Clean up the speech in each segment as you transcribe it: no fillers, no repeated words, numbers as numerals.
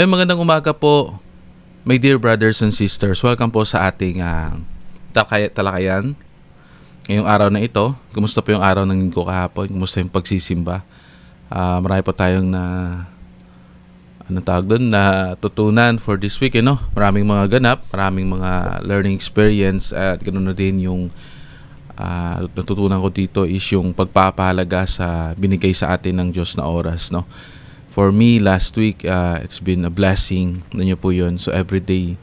Magandang umaga po, my dear brothers and sisters. Welcome po sa ating talakayan. Ngayong araw na ito, kumusta po yung araw ng linggo kahapon? Kumusta yung pagsisimba? Marami po tayong na tutunan for this week, Maraming mga ganap, maraming mga learning experience at ganoon na din yung natutunan ko dito is yung pagpapahalaga sa binigay sa atin ng Diyos na oras, no? For me, last week, it's been a blessing. Ano niyo po yun? So, everyday,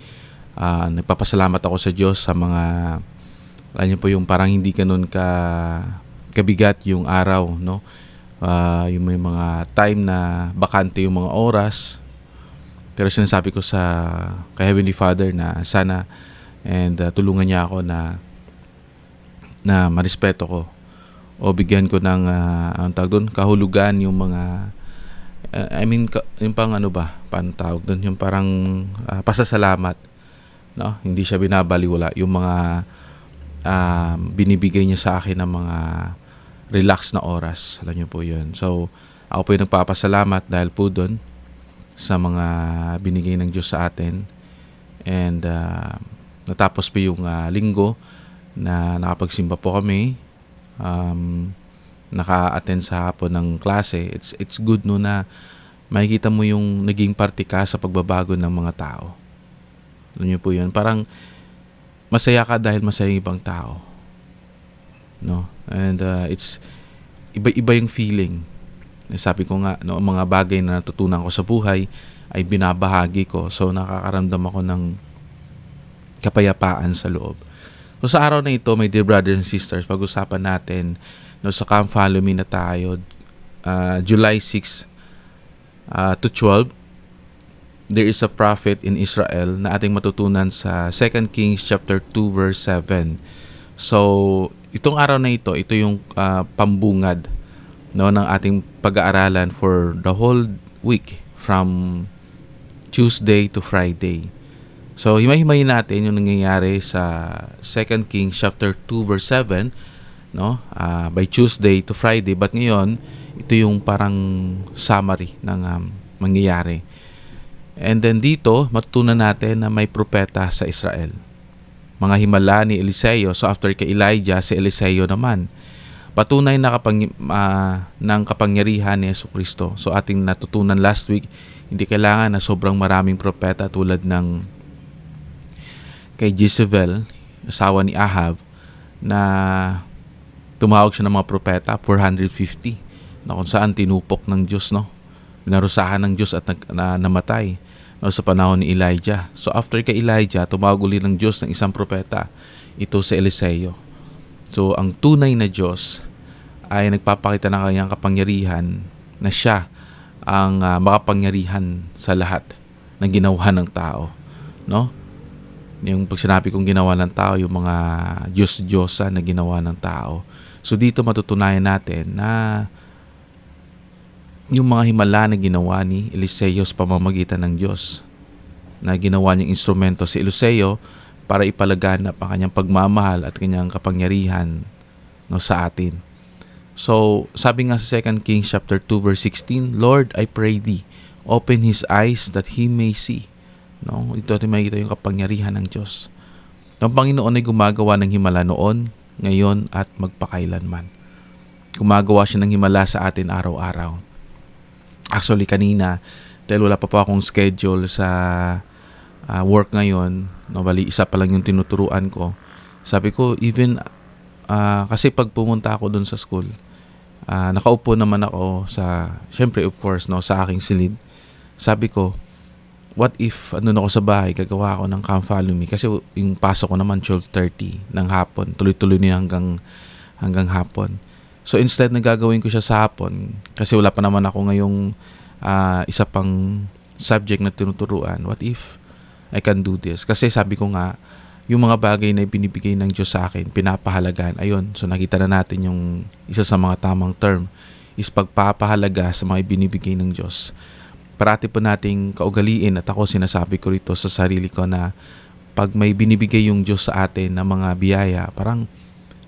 nagpapasalamat ako sa Diyos sa mga, alam niyo po yung parang hindi ganun kabigat yung araw, no? Yung may mga time na bakante yung mga oras. Pero sinasabi ko kay Heavenly Father na sana and tulungan niya ako na marespeto ko o bigyan ko ng kahulugan yung mga yung pang paano tawag doon, yung parang pasasalamat, no? Hindi siya binabaliwala yung mga binibigay niya sa akin ng mga relax na oras, alam niyo po yun. So ako po yung nagpapasalamat dahil po doon sa mga binigay ng Diyos sa atin. And natapos po yung linggo na nakapagsimba po kami, naka-attend sa hapon ng klase. It's good na makikita mo yung naging parte ka sa pagbabago ng mga tao. Alam niyo po yun. Parang masaya ka dahil masaya yung ibang tao. No? And it's iba-iba yung feeling. Sabi ko nga, no, mga bagay na natutunan ko sa buhay ay binabahagi ko. So nakakaramdam ako ng kapayapaan sa loob. So sa araw na ito, my dear brothers and sisters, pag-usapan natin sa Come Follow Me na tayo, July 6 to 12, there is a prophet in Israel na ating matutunan sa 2 Kings chapter 2 verse 7. So, itong araw na ito yung pambungad, no, ng ating pag-aaralan for the whole week from Tuesday to Friday. So, himay-himayin natin yung nangyayari sa 2 Kings chapter 2 verse 7, no? By Tuesday to Friday, but ngayon ito yung parang summary ng mangyayari. And then dito matutunan natin na may propeta sa Israel, mga himala ni Eliseo. So after kay Elijah, si Eliseo naman patunay na ng kapangyarihan ni Jesucristo. So ating natutunan last week, hindi kailangan na sobrang maraming propeta tulad ng kay Jezebel, asawa ni Ahab, na tumawag siya ng mga propeta, 450, na kung saan tinupok ng Diyos, no? Binarusahan ng Diyos at namatay, no, sa panahon ni Elijah. So after kay Elijah, tumawag ulit ng Diyos ng isang propeta, ito si Eliseo. So ang tunay na Diyos ay nagpapakita ng kanyang kapangyarihan na siya ang makapangyarihan sa lahat ng ginawa ng tao, no? Yung pag sinabi kong ginawa ng tao, yung mga Diyos-Diyosa na ginawa ng tao. So dito matutunayan natin na yung mga himala na ginawa ni Eliseo sa pamamagitan ng Diyos, na ginawa niyang instrumento si Eliseo para ipalaganap ang kanyang pagmamahal at kanyang kapangyarihan, no, sa atin. So sabi nga sa 2 Kings chapter 2 verse 16, Lord, I pray thee, open his eyes that he may see. No, ito ay makikita yung kapangyarihan ng Diyos. Ang Panginoon ay gumagawa ng himala noon, ngayon at magpakailanman. Gumagawa siya ng himala sa atin araw-araw. Actually kanina, dahil wala pa akong schedule sa work ngayon, no, bali isa pa lang yung tinuturuan ko. Sabi ko, even kasi pag pumunta ako dun sa school, nakaupo naman ako syempre of course, no, sa aking silid. Sabi ko, what if ako sa bahay, gagawa ako ng Come Follow Me, kasi yung pasok ko naman 12:30 ng hapon, tuloy-tuloy niya hanggang hapon. So instead na gagawin ko siya sa hapon, kasi wala pa naman ako ngayong isa pang subject na tinuturuan, what if I can do this? Kasi sabi ko nga, yung mga bagay na binibigay ng Diyos sa akin, pinapahalagan. Ayun, so nakita na natin yung isa sa mga tamang term is pagpapahalaga sa mga binibigay ng Diyos. Parati po nating kaugaliin, at ako sinasabi ko rito sa sarili ko, na pag may binibigay yung Diyos sa atin na mga biyaya, parang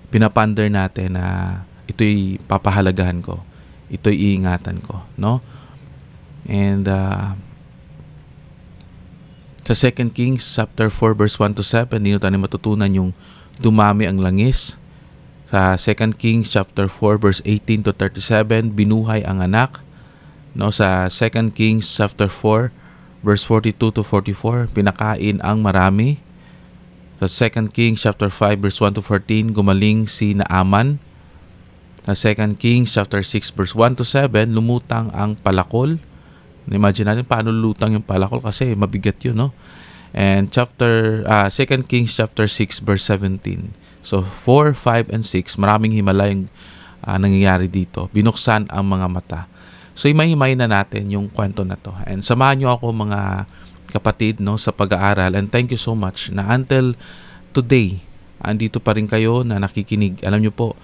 pinapander natin na ito'y papahalagahan ko, ito'y iingatan ko, no? And Sa 2 Kings chapter 4 verse 1 to 7, dito tayo matutunan yung dumami ang langis. Sa 2 Kings chapter 4 verse 18 to 37, binuhay ang anak. No, sa 2 Kings chapter 4 verse 42 to 44, pinakain ang marami. Sa 2 Kings chapter 5 verse 1 to 14, gumaling si Naaman. Sa 2 Kings chapter 6 verse 1 to 7, lumutang ang palakol. Imagine natin paano lutang yung palakol kasi mabigat yun, no? And 2 Kings chapter 6 verse 17. So 4, 5, and 6, maraming himala yung nangyayari dito. Binuksan ang mga mata. So imay-himay na natin yung kwento na to. And samahan nyo ako mga kapatid, no, sa pag-aaral. And thank you so much na until today, andito pa rin kayo na nakikinig. Alam nyo po,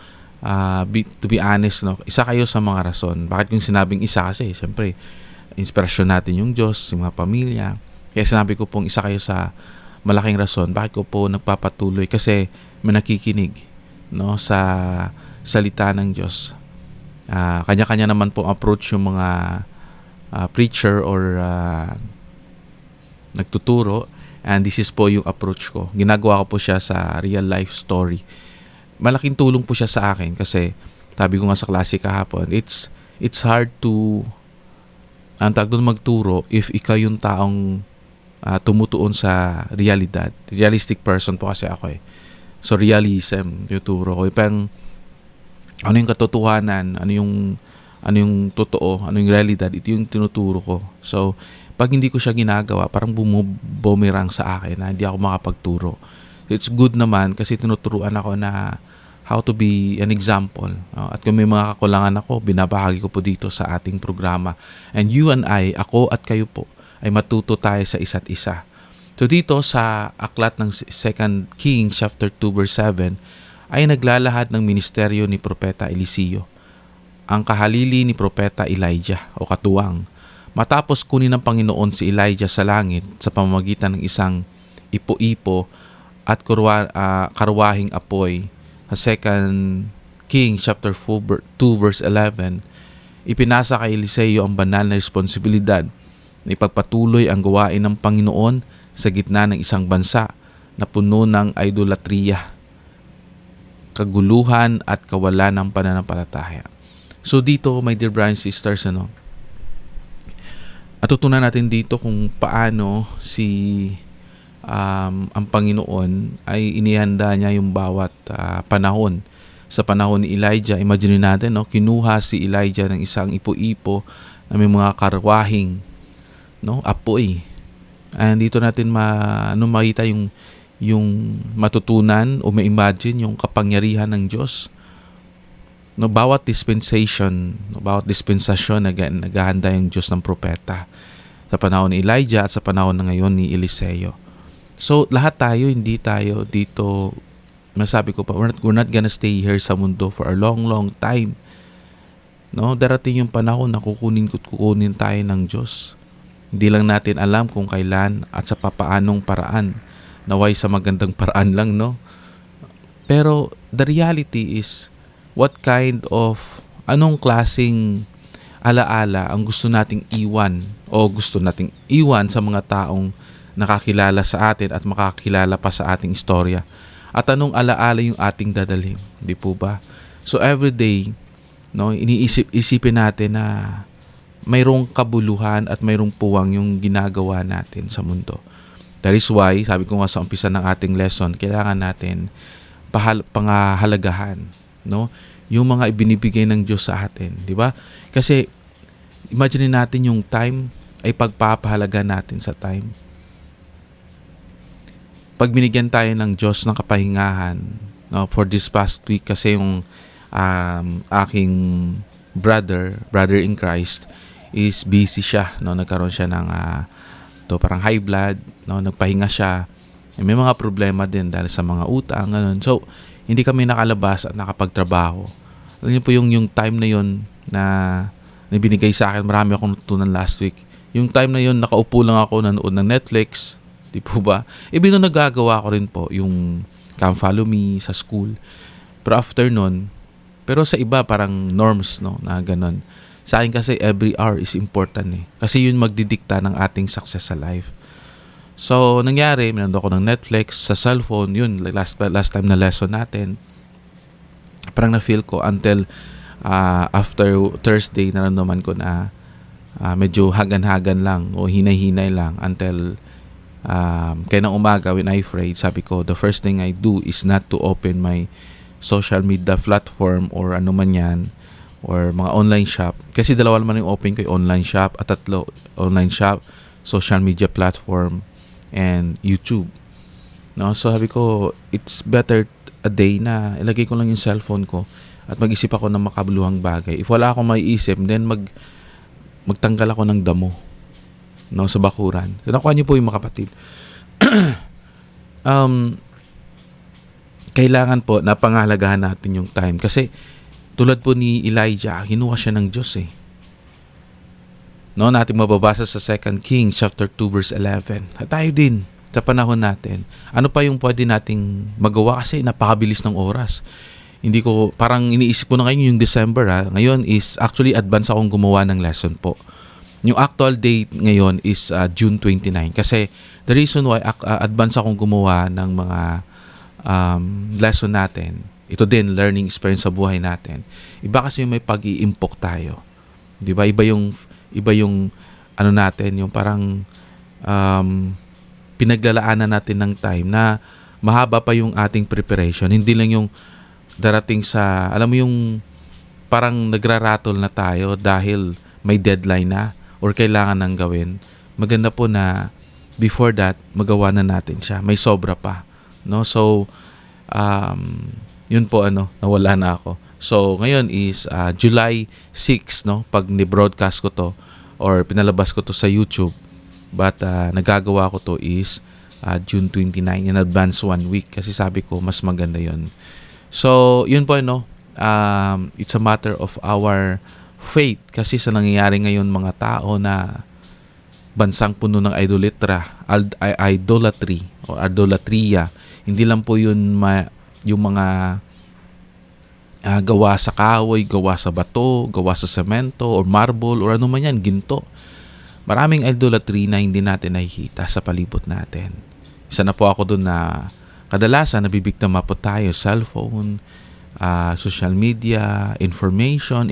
to be honest, no, isa kayo sa mga rason. Bakit yung sinabing isa? Kasi siyempre inspirasyon natin yung Diyos, yung mga pamilya. Kaya sinabi ko pong isa kayo sa malaking rason. Bakit ko po nagpapatuloy? Kasi may nakikinig, no, sa salita ng Diyos. Kanya-kanya naman po approach yung mga preacher or nagtuturo. And this is po yung approach ko. Ginagawa ko po siya sa real life story. Malaking tulong po siya sa akin kasi sabi ko nga sa klase kahapon, it's hard to ang tawag doon magturo if ikaw yung taong tumutuon sa realidad. Realistic person po kasi ako eh. So realism, tuturo ko. Parang ano yung katotohanan, ano yung totoo, ano yung realidad, ito yung tinuturo ko. So pag hindi ko siya ginagawa, parang bumerang sa akin na hindi ako makapagturo. It's good naman kasi tinuturuan ako na how to be an example. At kung may mga kakulangan ako, binabahagi ko po dito sa ating programa. And you and I, ako at kayo po, ay matuto tayo sa isa't isa. So dito sa aklat ng 2 Kings chapter 2 verse 7, ay naglalahat ng ministeryo ni Propeta Eliseo, ang kahalili ni Propeta Elijah o katuwang. Matapos kunin ng Panginoon si Elijah sa langit sa pamamagitan ng isang ipo-ipo at karwahing apoy, sa 2 Kings chapter 2 verse 11, ipinasa kay Eliseo ang banal na responsibilidad na ipagpatuloy ang gawain ng Panginoon sa gitna ng isang bansa na puno ng idolatriya, kaguluhan at kawalan ng pananampalataya. So dito, my dear brothers and sisters, atutunan natin dito kung paano ang Panginoon ay inihanda niya yung bawat panahon. Sa panahon ni Elijah, imagine natin, no, kinuha si Elijah ng isang ipo-ipo na may mga karwahing, no, apoy. And dito natin makita yung matutunan o ma-imagine yung kapangyarihan ng Diyos. No, bawat dispensasyon naghahanda yung Diyos ng propeta. Sa panahon ni Elijah at sa panahon na ngayon ni Eliseo. So, lahat tayo, hindi tayo dito, masabi ko pa, we're not gonna stay here sa mundo for a long, long time. No, darating yung panahon na kukunin tayo ng Diyos. Hindi lang natin alam kung kailan at sa papaanong paraan. Naway sa magandang paraan lang, no? Pero, the reality is, anong klaseng alaala ang gusto nating iwan sa mga taong nakakilala sa atin at makakilala pa sa ating istorya. At anong alaala yung ating dadalhin, di po ba? So every day, no, isipin natin na mayroong kabuluhan at mayroong puwang yung ginagawa natin sa mundo. That is why, sabi ko nga sa umpisa ng ating lesson, kailangan natin pangahalagahan, no, yung mga ibinibigay ng Diyos sa atin, di ba? Kasi imagine natin yung time ay pagpapahalaga natin sa time. Pag binigyan tayo ng Diyos ng kapahingahan, no, for this past week kasi yung aking brother in Christ is busy siya, no, nagkaroon siya ng parang high blood, no, nagpahinga siya. May mga problema din dahil sa mga utang, ganun. So, hindi kami nakalabas at nakapagtrabaho. Alam niyo po yung time na yon na binigay sa akin, marami akong natutunan last week. Yung time na yon, nakaupo lang ako, nanood ng Netflix, di po ba? Ibig nagagawa ko rin po yung Come Follow Me sa school. Pero after nun, pero sa iba parang norms, no, na ganun. Sa akin kasi every hour is important eh. Kasi yun magdidikta ng ating success sa life. So, nangyari, minanood ako ng Netflix sa cellphone, yun, like last time na lesson natin. Parang na-feel ko until after Thursday, naramdaman ko na medyo hagan-hagan lang o hinay-hinay lang until kaya ng umaga when I prayed, sabi ko, the first thing I do is not to open my social media platform or ano man yan, or mga online shop. Kasi dalawa naman yung open ko, online shop at tatlo, online shop, social media platform, and YouTube. No? So sabi ko, it's better a day na ilagay ko lang yung cellphone ko at mag-isip ako ng makabuluhang bagay. If wala akong maiisip, then magtanggal ako ng damo, no, sa bakuran. So, nakuha niyo po yung mga kapatid. Kailangan po na pangahalagahan natin yung time. Kasi tulad po ni Elijah, kinuha siya ng Diyos eh. No, natin mababasa sa 2 Kings chapter 2 verse 11. At tayo din sa panahon natin. Ano pa yung pwede nating magawa kasi napakabilis ng oras. Hindi ko, parang iniisip ko na ngayon yung December ha. Ngayon is actually advance akong gumawa ng lesson po. Yung actual date ngayon is June 29. Kasi the reason why advance akong gumawa ng mga lesson natin, ito din, learning experience sa buhay natin. Iba kasi yung may pag-iimpok tayo. Di ba? Iba yung ano natin, yung parang pinaglalaanan natin ng time na mahaba pa yung ating preparation. Hindi lang yung darating sa, alam mo yung parang nagraratol na tayo dahil may deadline na or kailangan nang gawin. Maganda po na before that, magawa na natin siya. May sobra pa. No? So, yun po nawala na ako. So, ngayon is July 6, no? Pag ni-broadcast ko to or pinalabas ko to sa YouTube. But nagagawa ko to is June 29 in advance 1 week kasi sabi ko mas maganda yun. So, yun po it's a matter of our faith kasi sa nangyayari ngayon mga tao na bansang puno ng idolatry o idolatria. Hindi lang po yun yung mga gawa sa kahoy, gawa sa bato, gawa sa semento or marble or ano man yan, ginto. Maraming idolatry na hindi natin nakikita sa palibot natin. Isa na po ako doon na kadalasan nabibiktima po tayo, cellphone, social media, information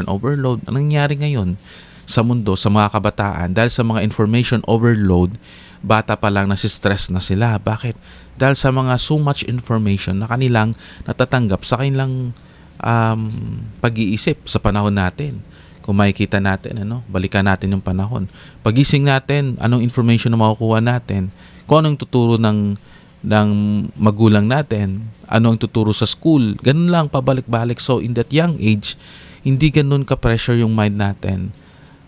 overload. Anong nangyari ngayon sa mundo, sa mga kabataan? Dahil sa mga information overload, bata pa lang nasistress na sila. Bakit? Dahil sa mga so much information na kanilang natatanggap sa kanilang pag-iisip sa panahon natin. Kung makikita natin, balikan natin yung panahon. Pagising natin, anong information na makukuha natin? Kung anong tuturo ng magulang natin, anong tuturo sa school, ganun lang, pabalik-balik. So, in that young age, hindi ganun ka-pressure yung mind natin.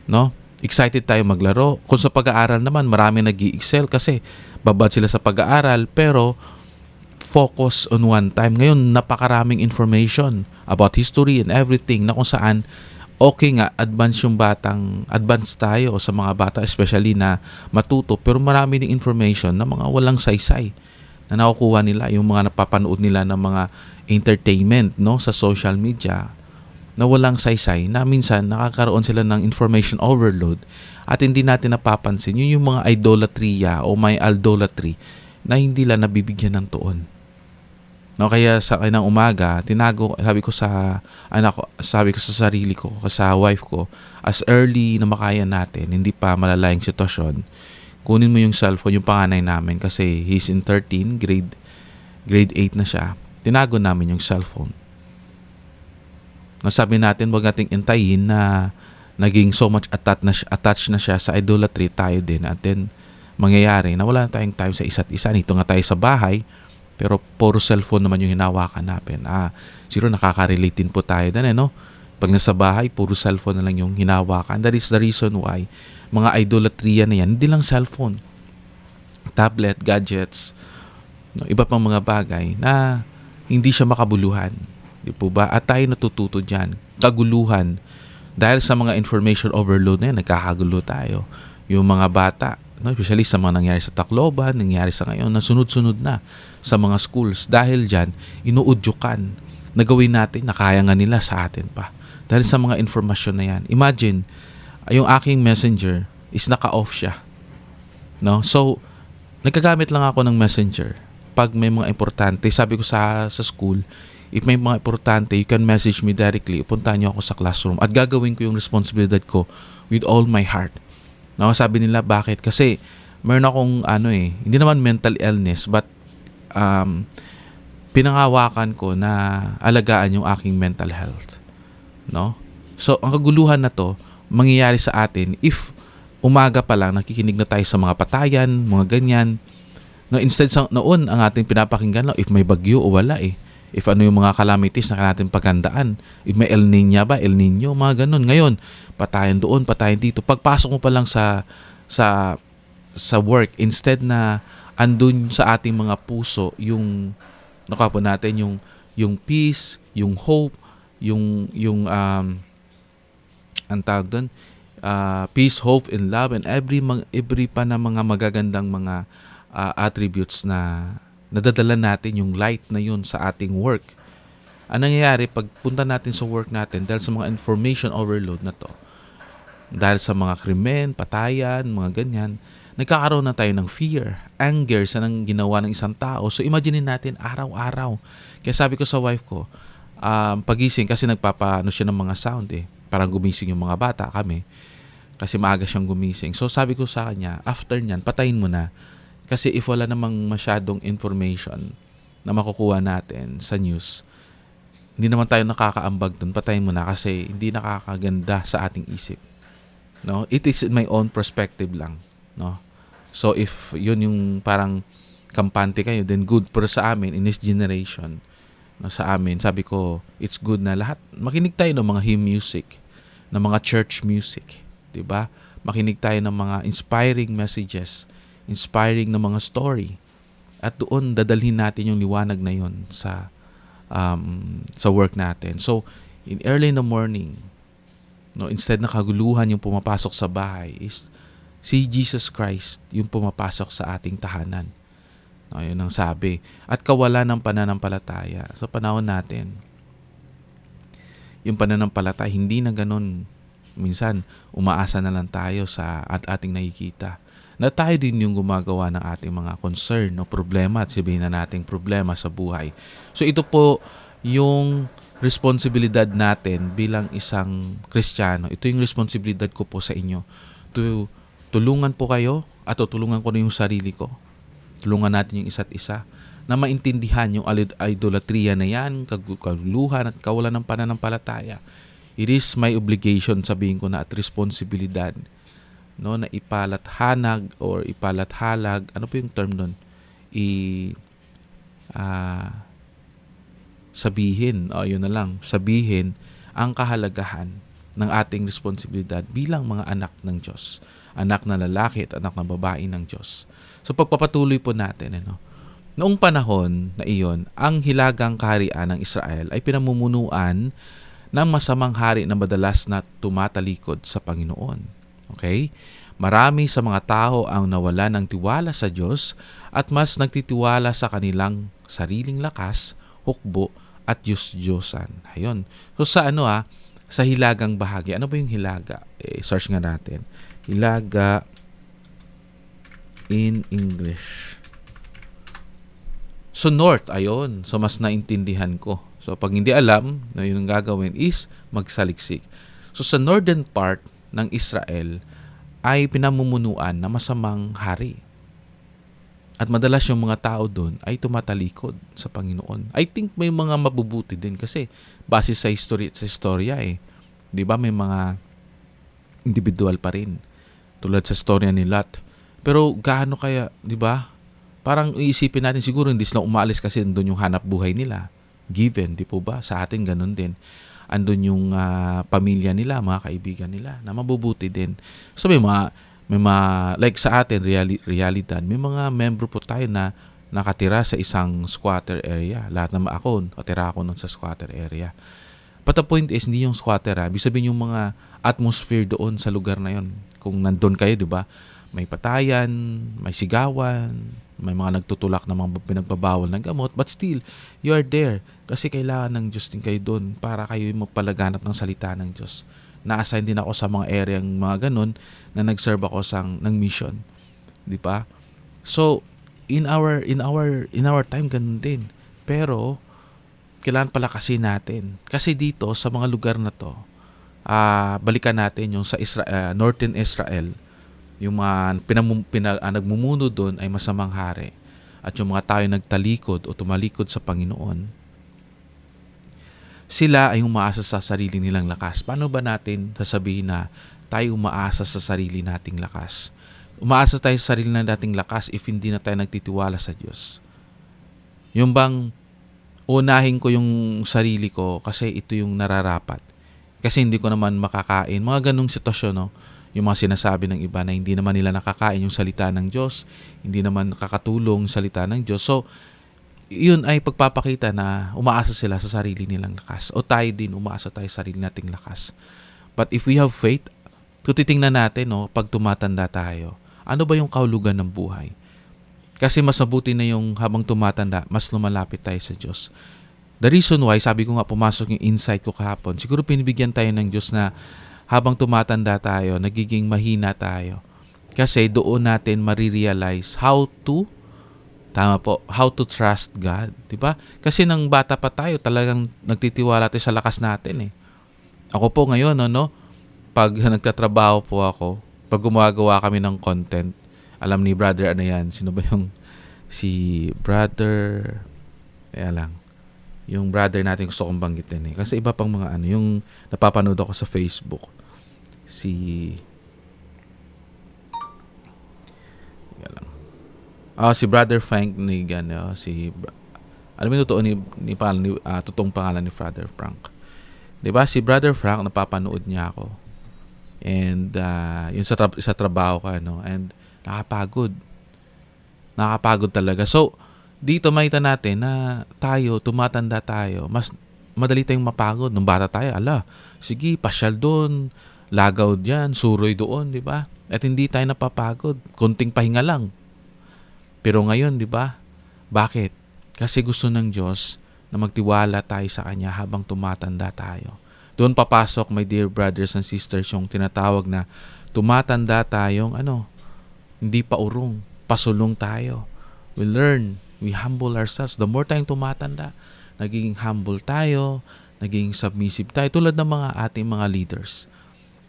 No? Excited tayo maglaro. Kung sa pag-aaral naman, marami nag-i-excel kasi babad sila sa pag-aaral, pero focus on one time. Ngayon, napakaraming information about history and everything na kung saan okay nga, advance tayo sa mga bata, especially na matuto, pero marami ding information na mga walang saysay na nakukuha nila, yung mga napapanood nila ng mga entertainment sa social media na walang saysay, na minsan nakakaroon sila ng information overload at hindi natin napapansin. Yun yung mga idolatria o may idolatry na hindi lang nabibigyan ng tuon. No, kaya sa kanang umaga, sabi ko sa sarili ko, sa wife ko, as early na makaya natin, hindi pa malala yung sitwasyon, kunin mo yung cellphone, yung panganay namin, kasi he's in 13, grade 8 na siya, tinago namin yung cellphone. No, sabi natin, wag nating intayin na naging so much attached na siya sa idolatry, tayo din, at then mangyayari na wala na tayong time sa isa't isa. Nito nga tayo sa bahay, pero puro cellphone naman yung hinawakan natin. Siguro nakaka-relate din po tayo doon, Pag nasa bahay, puro cellphone na lang yung hinawakan. That is the reason why mga idolatria na yan, hindi lang cellphone, tablet, gadgets, iba pang mga bagay na hindi siya makabuluhan. Di po ba? At tayo natututo dyan. Kaguluhan. Dahil sa mga information overload na yan, nagkakagulo tayo. Yung mga bata, especially sa mga nangyari sa Tacloban, nangyari sa ngayon, na sunod-sunod na sa mga schools. Dahil dyan, inuudyukan na gawin natin na kaya nga nila sa atin pa. Dahil sa mga informasyon na yan. Imagine, yung aking messenger is naka-off siya. No? So, naggagamit lang ako ng Messenger pag may mga importante. Sabi ko sa school, if may mga importante, you can message me directly. Puntahan niyo ako sa classroom at gagawin ko yung responsibilidad ko with all my heart. No, sabi nila, bakit? Kasi meron akong hindi naman mental illness, but pinangawakan ko na alagaan yung aking mental health. No? So, ang kaguluhan na to, mangyayari sa atin if umaga pa lang nakikinig na tayo sa mga patayan, mga ganyan. No, instead sa noon, ang ating pinapakinggan lang if may bagyo o wala eh. If ano yung mga calamities na natin paghandaan. If may El Niño ba, El Niño, mga ganun. Ngayon, patayan doon, patayan dito. Pagpasok mo pa lang sa work, instead na andun sa ating mga puso yung nakapo natin yung peace, yung hope, yung ang tawag doon, peace, hope, and love, and every pa na mga magagandang mga attributes na nadadala natin yung light na yun sa ating work. Ang nangyayari pag punta natin sa work natin dahil sa mga information overload na to, dahil sa mga krimen, patayan, mga ganyan, nagkakaroon na tayo ng fear, anger sa nang ginawa ng isang tao. So imagine natin araw-araw. Kaya sabi ko sa wife ko, pagising kasi nagpapaano siya ng mga sound eh. Parang gumising yung mga bata kami. Kasi maaga siyang gumising. So sabi ko sa kanya, after nyan, patayin mo na. Kasi if wala namang masyadong information na makukuha natin sa news, hindi naman tayo nakakaambag dun, patayin mo na kasi hindi nakakaganda sa ating isip. No? It is my own perspective lang. No? So if yun yung parang kampante kayo, then good. Pero sa amin, in this generation, no, sa amin, sabi ko, it's good na lahat. Makinig tayo ng mga hymn music, ng mga church music. Diba? Makinig tayo ng mga inspiring messages, inspiring na mga story. At doon, dadalhin natin yung liwanag na yun sa work natin. So, early in the morning, no, instead na kaguluhan yung pumapasok sa bahay, is si Jesus Christ yung pumapasok sa ating tahanan. No, yun ang sabi. At kawalan ng pananampalataya sa panahon natin. Yung pananampalataya, hindi na ganun. Minsan, umaasa na lang tayo sa ating nakikita. Na tayo din yung gumagawa ng ating mga concern o problema at sabihin na nating problema sa buhay. So ito po yung responsibilidad natin bilang isang Kristiyano. Ito yung responsibilidad ko po sa inyo. Tulungan po kayo at tutulungan ko na yung sarili ko. Tulungan natin yung isa't isa na maintindihan yung idolatria na yan, kaguluhan at kawalan ng pananampalataya. It is my obligation, sabihin ko na, at responsibilidad, no, na ipalathanag or ipalathalag, ano po yung term doon? Sabihin, yun na lang, sabihin ang kahalagahan ng ating responsibilidad bilang mga anak ng Diyos. Anak na lalaki at anak na babae ng Diyos. So pagpapatuloy po natin, noong panahon na iyon, ang hilagang kaharian ng Israel ay pinamumunuan ng masamang hari na madalas na tumatalikod sa Panginoon. Okay? Marami sa mga tao ang nawala ng tiwala sa Diyos at mas nagtitiwala sa kanilang sariling lakas, hukbo at Diyos-Diyosan. Ayun. So sa sa hilagang bahagi. Ano ba yung hilaga? Search nga natin. Hilaga in English. So north, ayun. So mas naintindihan ko. So pag hindi alam, na yun ang gagawin is magsaliksik. So sa northern part ng Israel ay pinamumunuan na masamang hari. At madalas yung mga tao doon ay tumatalikod sa Panginoon. I think may mga mabubuti din kasi base sa istorya 'Di ba may mga individual pa rin tulad sa storya ni Lot. Pero gaano kaya, 'di ba? Parang iisipin natin siguro hindi sila umalis kasi doon yung hanap buhay nila. Given, di po ba? Sa atin ganun din. Andun yung pamilya nila, mga kaibigan nila na mabubuti din. So may mga like sa atin realidad, may mga membro po tayo na nakatira sa isang squatter area. Lahat naman nakatira ako nun sa squatter area. But the point is, hindi yung squatter ibig sabihin yung mga atmosphere doon sa lugar na yon. Kung nandun kayo, di ba? May patayan, may sigawan, may mga nagtutulak na mga pinagbabawal ng gamot, but still, you are there. Kasi kailangan ng Diyos din kayo doon para kayo magpalaganap ng salita ng Diyos. Na-assign din ako sa mga area mga ganun na nag-serve ako ng mission. Di ba? So, in our time ganun din. Pero kailangan palakasin natin. Kasi dito sa mga lugar na to, balikan natin yung sa Northern Israel, yung mga nagmumuno doon ay masamang hari. At yung mga tayo nagtalikod o tumalikod sa Panginoon, sila ay umaasa sa sarili nilang lakas. Paano ba natin sasabihin na tayo umaasa sa sarili nating lakas? Umaasa tayo sa sarili nating lakas if hindi na tayo nagtitiwala sa Diyos. Yung bang unahin ko yung sarili ko kasi ito yung nararapat. Kasi hindi ko naman makakain. Mga ganung sitwasyon, no? Yung mga sinasabi ng iba na hindi naman nila nakakain yung salita ng Diyos, hindi naman nakakatulong yung salita ng Diyos. So, yun ay pagpapakita na umaasa sila sa sarili nilang lakas. O tayo din, umaasa tayo sa sarili nating lakas. But if we have faith, kung titingnan natin, no, pag tumatanda tayo, ano ba yung kahulugan ng buhay? Kasi mas mabuti na yung habang tumatanda, mas lumalapit tayo sa Diyos. The reason why, sabi ko nga pumasok yung insight ko kahapon, siguro pinibigyan tayo ng Diyos na habang tumatanda tayo, nagiging mahina tayo. Kasi doon natin marirealize how to trust God. Diba? Kasi nang bata pa tayo, talagang nagtitiwala tayo sa lakas natin. Ako po ngayon, pag nagtatrabaho po ako, pag gumagawa kami ng content, alam ni brother ano yan, sino ba yung si brother, yung brother natin gusto kong banggitin. Kasi iba pang mga yung napapanood ako sa Facebook. Si Brother Frank Nigan, alam mo totoo totoong pangalan ni Brother Frank. 'Di ba? Si Brother Frank, napapanood niya ako. And yun sa trabaho ko, and nakapagod. Nakapagod talaga. So, dito makita natin na tumatanda tayo, mas madali tayong mapagod. Nung bata tayo, sige, pasyal doon, lagaw diyan, suroy doon, 'di ba? At hindi tayo napapagod. Konting pahinga lang. Pero ngayon, 'di ba? Bakit? Kasi gusto ng Diyos na magtiwala tayo sa Kanya habang tumatanda tayo. Doon papasok, my dear brothers and sisters, yung tinatawag na tumatanda tayong hindi pa urong, pasulong tayo. We learn, we humble ourselves. The more tayong tumatanda, naging humble tayo, naging submissive tayo, tulad ng mga ating mga leaders.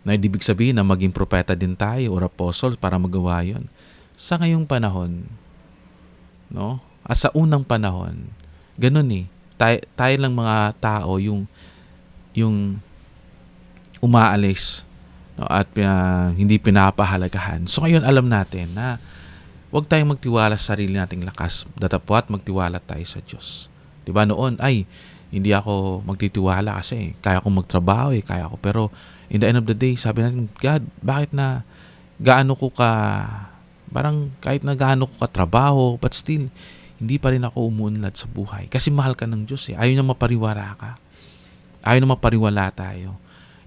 Na ibig sabihin na maging propeta din tayo or apostle para magawa yun. Sa ngayong panahon, at sa unang panahon, ganun tayo lang mga tao yung umaalis, at hindi pinapahalagahan. So ngayon alam natin na huwag tayong magtiwala sa sarili nating lakas, datapwat magtiwala tayo sa Diyos. Diba noon, hindi ako magtitiwala kasi kaya kong magtrabaho, kaya ko. Pero in the end of the day, sabi natin, God, bakit na kahit na gaano ko katrabaho, but still, hindi pa rin ako umuunlad sa buhay. Kasi mahal ka ng Diyos. Ayaw niya mapariwala ka. Ayaw na mapariwala tayo.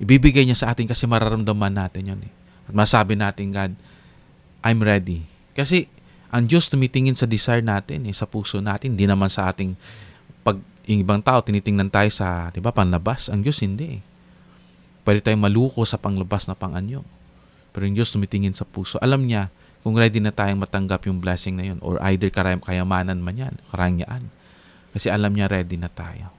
Ibibigay niya sa atin kasi mararamdaman natin yun. At masabi natin, God, I'm ready. Kasi ang Diyos tumitingin sa desire natin, sa puso natin. Hindi naman sa ating, pag yung ibang tao, tinitingnan tayo sa, panlabas. Ang Diyos hindi. Pwede tayong maluko sa panglabas na panganyo. Pero yung Diyos tumitingin sa puso. Alam niya kung ready na tayong matanggap yung blessing na yun, or either kayamanan man yan, karangyaan. Kasi alam niya ready na tayo.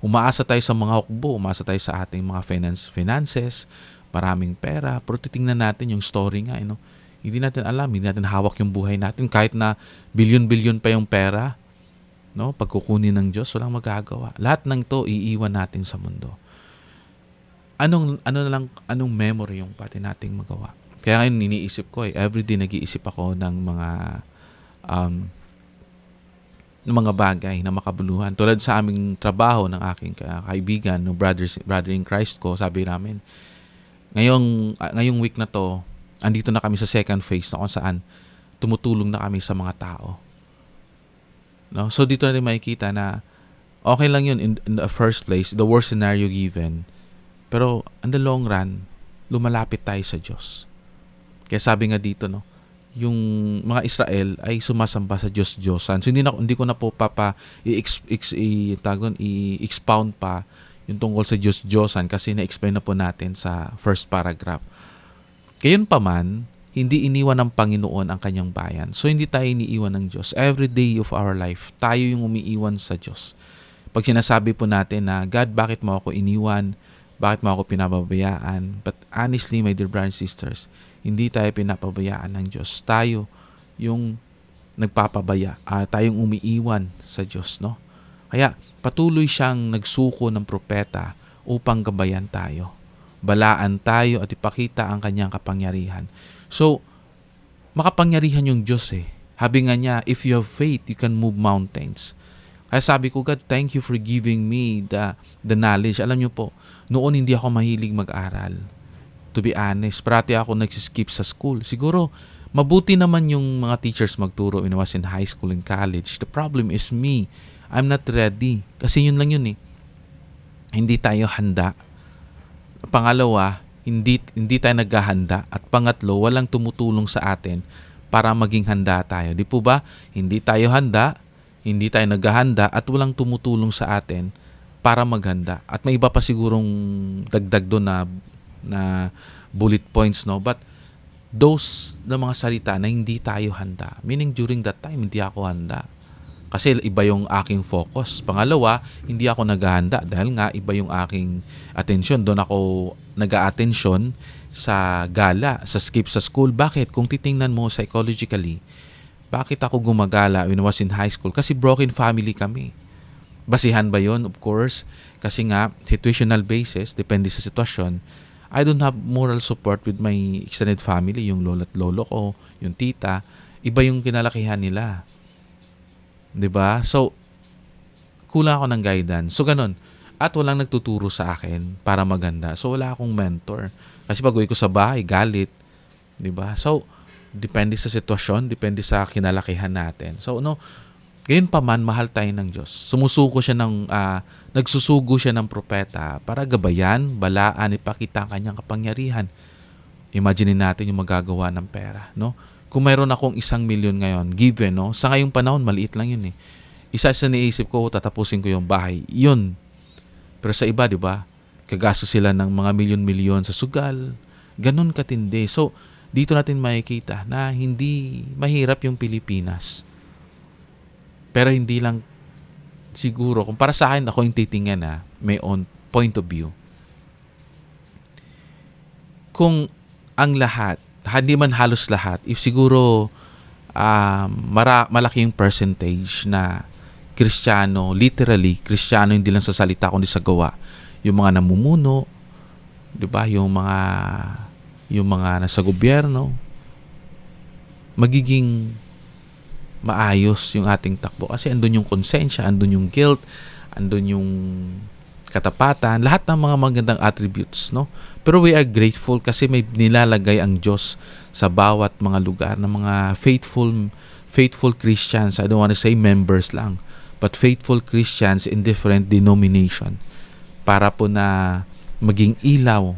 Umaasa tayo sa mga hukbo, umaasa tayo sa ating mga finances, maraming pera, pero titingnan natin yung story nga. Hindi natin alam, hindi natin hawak yung buhay natin. Kahit na bilyon-bilyon pa yung pera, pagkukunin ng Diyos, walang magagawa. Lahat ng to iiwan natin sa mundo. Anong memory yung pati nating magawa? Kaya ngayon iniisip ko, everyday nag-iisip ako ng mga bagay na makabuluhan. Tulad sa aming trabaho ng aking kaibigan, no brother in Christ ko, sabi namin, ngayong week na to, andito na kami sa second phase na kung saan tumutulong na kami sa mga tao. So dito natin makikita na okay lang yun in the first place, the worst scenario given. Pero in the long run, lumalapit tayo sa Diyos. Kaya sabi nga dito, yung mga Israel ay sumasamba sa Diyos-Diyosan. So hindi ko na po i-expound pa yung tungkol sa Diyos-Diyosan kasi na-explain na po natin sa first paragraph. Gayon pa man, hindi iniwan ng Panginoon ang kanyang bayan. So hindi tayo iniiwan ng Diyos. Every day of our life, tayo yung umiiwan sa Diyos. Pag sinasabi po natin na, God, bakit mo ako iniwan? Bakit mo ako pinababayaan? But honestly, my dear brothers and sisters, hindi tayo pinapabayaan ng Diyos. Tayo yung nagpapabaya, tayong umiiwan sa Diyos, no? Kaya patuloy siyang nagsuko ng propeta upang gabayan tayo. Balaan tayo at ipakita ang kanyang kapangyarihan. So, makapangyarihan yung Diyos eh. Habi nga niya, if you have faith, you can move mountains. Kaya sabi ko, God, thank you for giving me the knowledge. Alam niyo po, noon hindi ako mahilig mag-aral. To be honest, parati ako nagsiskip sa school. Siguro, mabuti naman yung mga teachers magturo when I was in high school and college. The problem is me. I'm not ready. Kasi yun lang yun eh. Hindi tayo handa. Pangalawa, hindi tayo naghahanda. At pangatlo, walang tumutulong sa atin para maging handa tayo. Di po ba? Hindi tayo handa, hindi tayo naghahanda, at walang tumutulong sa atin para maghanda. At may iba pa sigurong dagdag doon na bullet points, no? But those na mga salita na hindi tayo handa. Meaning during that time, hindi ako handa. Kasi iba yung aking focus. Pangalawa, hindi ako naghahanda dahil nga iba yung aking atensyon. Doon ako nag-a-atensyon sa gala, sa skip sa school. Bakit? Kung titingnan mo psychologically, bakit ako gumagala when I was in high school? Kasi broken family kami. Basihan ba yon? Of course. Kasi nga, situational basis, depende sa sitwasyon. I don't have moral support with my extended family, yung lolo at lolo ko, yung tita. Iba yung kinalakihan nila. 'Di ba? So, kulang ako ng guidance. So, ganun. At walang nagtuturo sa akin para maganda. So, wala akong mentor. Kasi pag uwi ko sa bahay, galit. 'Di ba? So, depende sa sitwasyon, depende sa kinalakihan natin. So, gayon pa man, mahal tayo ng Diyos. Nagsusugo siya ng propeta para gabayan, balaan, ipakita ang kanyang kapangyarihan. Imagine natin yung magagawa ng pera, no? Kung mayroon akong 1,000,000 ngayon, given, no? Sa ngayong panahon, maliit lang yun eh. Isa sa naisip ko, tatapusin ko yung bahay. Yun. Pero sa iba, di ba? Kagastos sila ng mga milyon-milyon sa sugal. Ganun katindi. So, dito natin makikita na hindi mahirap yung Pilipinas. Pero hindi lang siguro, kung para sa akin, ako yung titingnan may own point of view. Kung ang lahat, hindi man halos lahat, if siguro malaki yung percentage na Kristiyano, literally, Kristiyano hindi lang sa salita kundi sa gawa. Yung mga namumuno, di ba? Yung mga nasa gobyerno, magiging maayos yung ating takbo. Kasi andun yung konsensya, andun yung guilt, andun yung katapatan, lahat ng mga magandang attributes, no? Pero we are grateful kasi may nilalagay ang Diyos sa bawat mga lugar ng mga faithful Christians. I don't want to say members lang, but faithful Christians in different denomination para po na maging ilaw,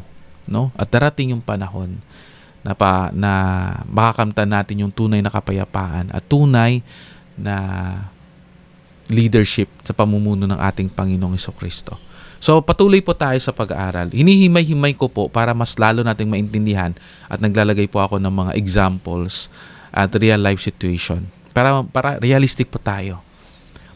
no? At darating yung panahon na makakamtan natin yung tunay na kapayapaan at tunay na leadership sa pamumuno ng ating Panginoong Jesucristo. So, patuloy po tayo sa pag-aaral. Hinihimay-himay ko po para mas lalo nating maintindihan at naglalagay po ako ng mga examples at real life situation. Para realistic po tayo.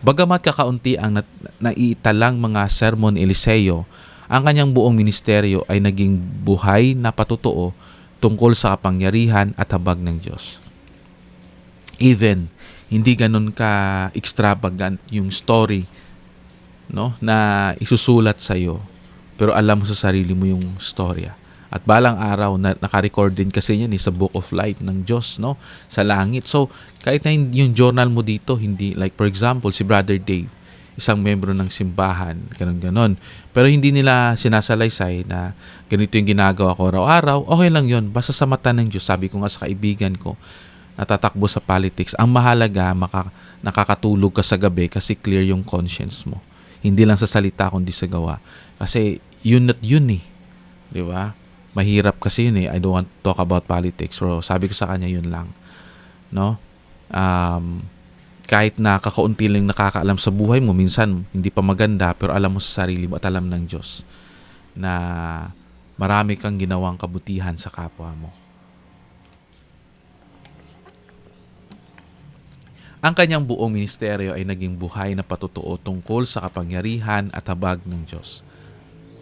Bagamat kakaunti ang naitalang mga sermon ni Eliseo, ang kanyang buong ministeryo ay naging buhay na patotoo tungkol sa kapangyarihan at habag ng Diyos. Even, hindi ganun ka extravagant yung story, no, na isusulat sa iyo, pero alam mo sa sarili mo yung storya. At balang araw naka-record din kasi yan sa Book of Life ng Diyos, no, sa langit. So kahit na yung journal mo dito, hindi like for example si Brother Dave, isang membro ng simbahan, ganun. Pero hindi nila sinasalaysay na ganito yung ginagawa ko araw-araw. Okay lang yun, basta sa mata ng Diyos. Sabi ko nga sa kaibigan ko natatakbo sa politics, ang mahalaga nakakatulog ka sa gabi kasi clear yung conscience mo. Hindi lang sa salita kundi sa gawa. Kasi yun at yun eh. Di ba? Mahirap kasi yun eh. I don't want to talk about politics. Pero sabi ko sa kanya yun lang. No? Kahit na kakaunti lang nakakaalam sa buhay mo, minsan hindi pa maganda, pero alam mo sa sarili mo at alam ng Diyos na marami kang ginawang kabutihan sa kapwa mo. Ang kanyang buong ministeryo ay naging buhay na patutuo tungkol sa kapangyarihan at habag ng Diyos.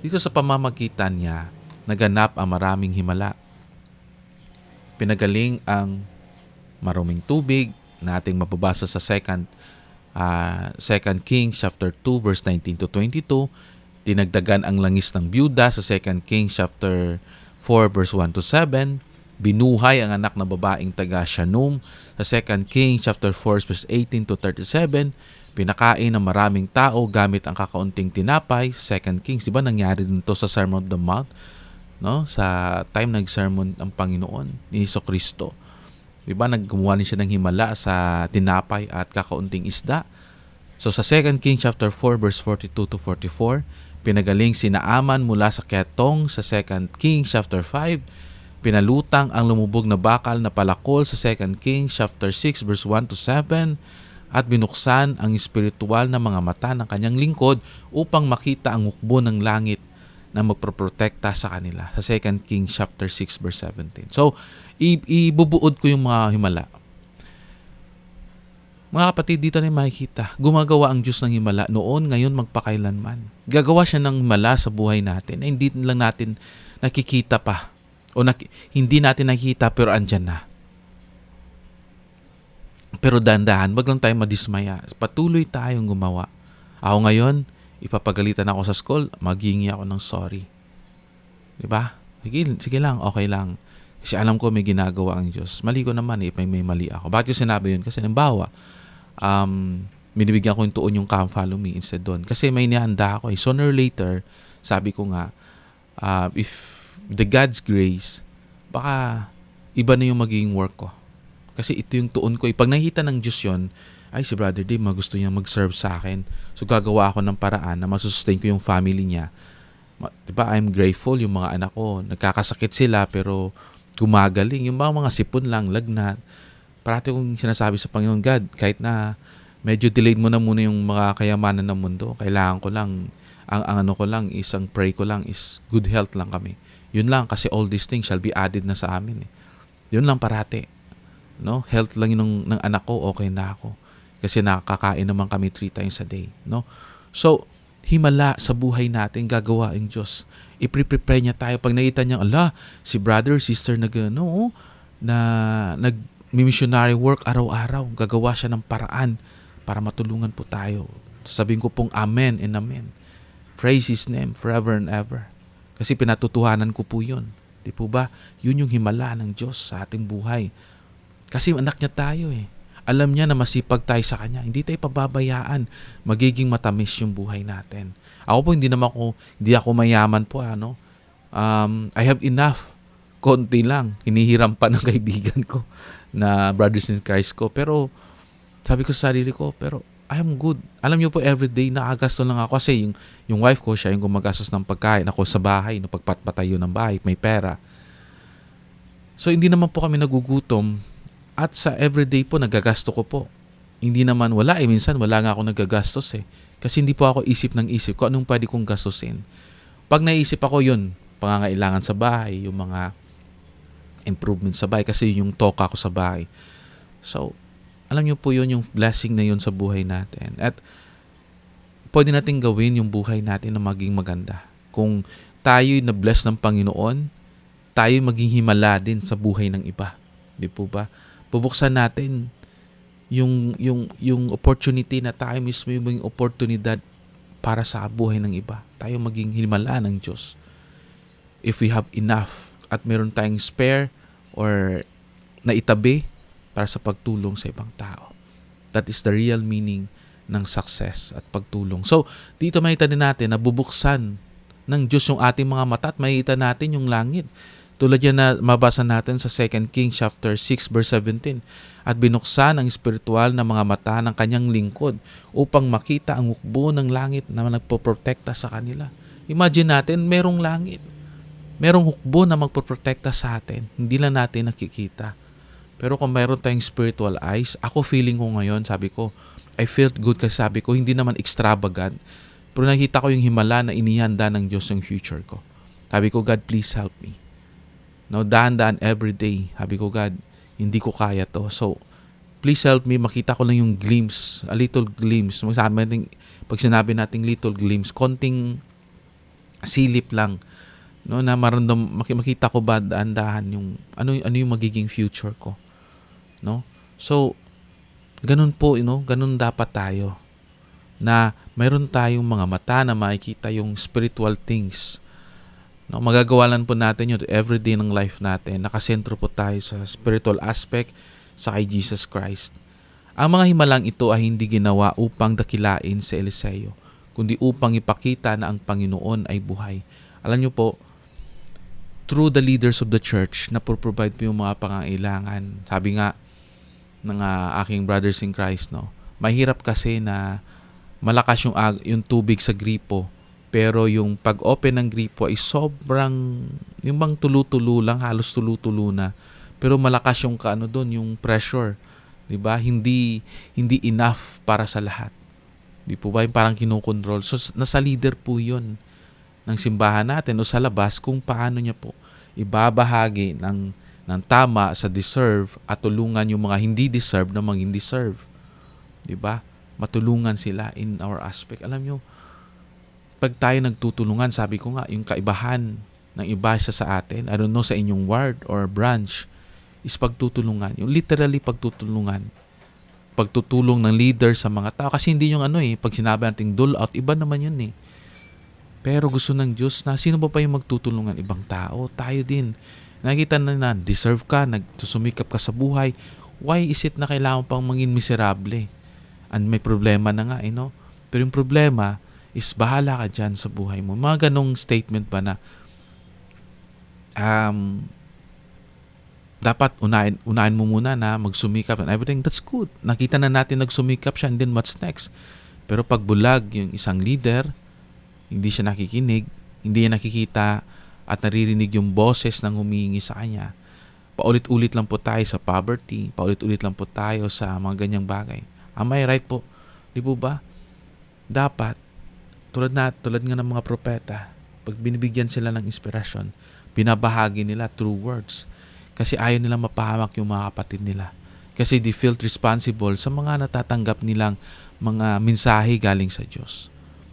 Dito sa pamamagitan niya, naganap ang maraming himala. Pinagaling ang maruming tubig na ating mababasa sa 2 Kings chapter 2 verse 19 to 22. Dinagdagan ang langis ng byuda sa 2 Kings chapter 4 verse 1 to 7. Binuhay ang anak na babaeng taga Shanum sa 2 Kings chapter 4 verse 18 to 37. Pinakain ng maraming tao gamit ang kakaunting tinapay sa 2 Kings. Diba nangyari din to sa Sermon on the Mount? No? Sa time nag-sermon ang Panginoon ni Jesucristo. Diba naggumawa siya ng himala sa tinapay at kakaunting isda. So sa 2 Kings chapter 4 verse 42 to 44, pinagaling si Naaman mula sa ketong sa 2 Kings chapter 5. Pinalutang ang lumubog na bakal na palakol sa 2 Kings chapter 6 verse 1 to 7 at binuksan ang espiritual na mga mata ng kanyang lingkod upang makita ang hukbo ng langit na magproprotekta sa kanila sa 2 Kings chapter 6 verse 17. So, ibubuod ko yung mga himala. Mga kapatid, dito na makikita, gumagawa ang Diyos ng himala noon, ngayon, magpakailanman. Gagawa siya ng himala sa buhay natin na hindi lang natin nakikita pa. O hindi natin nakikita pero andyan na. Pero dandahan, wag lang tayong madismaya. Patuloy tayong gumawa. Ako ngayon, ipapagalitan ako sa school, maghingi ako ng sorry. Diba? Sige lang, okay lang. Kasi alam ko may ginagawa ang Diyos. Mali ko naman may mali ako. Bakit yung sinabi yun? Kasi halimbawa, binibigyan ko yung tuon yung come follow me instead doon. Kasi may nihanda ako. Sooner or later, sabi ko nga, if the God's grace, baka iba na yung magiging work ko. Kasi ito yung tuon ko. Pag nakita ng Diyos yun, ay si Brother Dave, gusto niya mag-serve sa akin. So gagawa ako ng paraan na masustain ko yung family niya. Diba, I'm grateful yung mga anak ko. Nagkakasakit sila pero gumagaling. Yung mga sipon lang, lagnat. Parati kong sinasabi sa Panginoon, God, kahit na medyo delayed mo na muna yung mga kayamanan ng mundo, kailangan ko lang, ang pray ko lang is good health lang kami. Yun lang, kasi all these things shall be added na sa amin. Yun lang parati. No? Health lang yun ng anak ko, okay na ako. Kasi nakakain naman kami 3 times a day. No? So, himala sa buhay natin, gagawa ang Diyos. I-prepare niya tayo. Pag nakita niya, si brother, sister na nag-missionary work araw-araw, gagawa siya ng paraan para matulungan po tayo. Sabihin ko pong amen and amen. Praise His name forever and ever. Kasi pinatutuhanan ko po yun. Di po ba? Yun yung himala ng Diyos sa ating buhay. Kasi anak niya tayo eh. Alam niya na masipag tayo sa Kanya. Hindi tayo pababayaan. Magiging matamis yung buhay natin. Ako po, hindi ako mayaman po. I have enough. Konti lang. Hinihiram pa ng kaibigan ko na brothers in Christ ko. Pero sabi ko sa sarili ko, pero I am good. Alam niyo po, everyday nakagasto lang ako kasi yung wife ko, siya yung gumagastos ng pagkain. Ako sa bahay, pagpatayo ng bahay, may pera. So, hindi naman po kami nagugutom. At sa everyday po, nagagasto ko po. Hindi naman wala. Minsan, wala nga ako nagagastos eh. Kasi hindi po ako isip ng isip kung anong pwede kong gastusin. Pag naisip ako yun, pangangailangan sa bahay, yung mga improvement sa bahay, kasi yung toka ko sa bahay. So, alam niyo po yun, yung blessing na yun sa buhay natin. At pwede natin gawin yung buhay natin na maging maganda. Kung tayo'y na-bless ng Panginoon, tayo maging himala din sa buhay ng iba. Di po ba? Bubuksan natin yung opportunity na tayo mismo yung oportunidad para sa buhay ng iba. Tayo maging himala ng Diyos. If we have enough at meron tayong spare or naitabi para sa pagtulong sa ibang tao. That is the real meaning ng success at pagtulong. So, dito makita din natin na bubuksan ng Diyos yung ating mga mata at makita natin yung langit. Tulad yan na mabasa natin sa 2 Kings chapter 6 verse 17. At binuksan ang espiritual na mga mata ng kanyang lingkod upang makita ang hukbo ng langit na nagpoprotekta sa kanila. Imagine natin, merong langit. Merong hukbo na magpoprotekta sa atin. Hindi lang natin nakikita. Pero kung mayroon tayong spiritual eyes, ako feeling ko ngayon, sabi ko, I felt good kasi sabi ko, hindi naman extravagant. Pero nakita ko yung himala na inihanda ng Diyos yung future ko. Sabi ko, God, please help me. No, dahan-dahan every day. Sabi ko, God, hindi ko kaya to. So, Please help me, makita ko lang yung glimpse, a little glimpse. Pag sinabi nating little glimpse, konting silip lang, no, na makita ko ba dahan-dahan yung ano yung magiging future ko, no? So, ganun po, ganun dapat tayo, na mayroon tayong mga mata na makikita yung spiritual things. No, magagawa lang po natin yun everyday ng life natin. Nakasentro po tayo sa spiritual aspect sa kay Jesus Christ. Ang mga himalang ito ay hindi ginawa upang dakilain si Eliseo, kundi upang ipakita na ang Panginoon ay buhay. Alam niyo po, through the leaders of the church na provide po yung mga pangangailangan. Sabi nga ng aking brothers in Christ, no, mahirap kasi na malakas yung tubig sa gripo, pero yung pag-open ng gripo ay sobrang, yung bang tulo-tulo lang, halos tulo-tulo na. Pero malakas yung doon, yung pressure. 'Di ba? Hindi enough para sa lahat. 'Di po ba? Yung parang kinokontrol. So nasa leader po 'yon ng simbahan natin o sa labas kung paano niya po ibabahagi ng tama sa deserve at tulungan yung mga hindi deserve na maging deserve. 'Di ba? Matulungan sila in our aspect. Alam nyo, pag tayo nagtutulungan, sabi ko nga, yung kaibahan ng iba sa atin, I don't know sa inyong ward or branch, is pagtutulungan. Yung literally pagtutulungan. Pagtutulong ng leader sa mga tao. Kasi hindi yung pag sinabi nating dole out, iba naman yun eh. Pero gusto ng Diyos na sino ba yung magtutulungan? Ibang tao. Tayo din. Nakita na deserve ka, nagsusumikap ka sa buhay. Why is it na kailangan pang maging miserable? And may problema na nga, no? Pero yung problema is bahala ka dyan sa buhay mo. Mga ganong statement ba na dapat unahin mo muna na magsumikap and everything. That's good. Nakita na natin nagsumikap siya and then what's next? Pero pag bulag yung isang leader, hindi siya nakikinig, hindi niya nakikita at naririnig yung boses ng humihingi sa kanya. Paulit-ulit lang po tayo sa poverty, paulit-ulit lang po tayo sa mga ganyang bagay. Am I right po? Di po ba? Dapat, tulad nga ng mga propeta, pag binibigyan sila ng inspirasyon, binabahagi nila through words. Kasi ayaw nilang mapahamak yung mga kapatid nila. Kasi they felt responsible sa mga natatanggap nilang mga mensahe galing sa Diyos.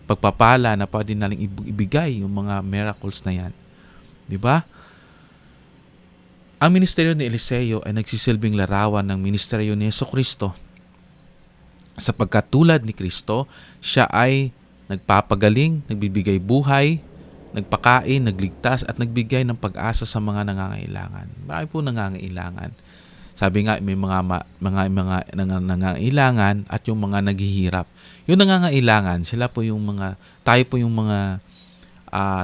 Pagpapala na pwede nalang ibigay yung mga miracles na yan. Di ba? Ang ministeryo ni Eliseo ay nagsisilbing larawan ng ministeryo ni Jesucristo. Sapagkat tulad ni Kristo, siya ay nagpapagaling, nagbibigay buhay, nagpakain, nagligtas, at nagbigay ng pag-asa sa mga nangangailangan. Marami po nangangailangan. Sabi nga, may mga nangangailangan at yung mga naghihirap. Yung nangangailangan, tayo po yung mga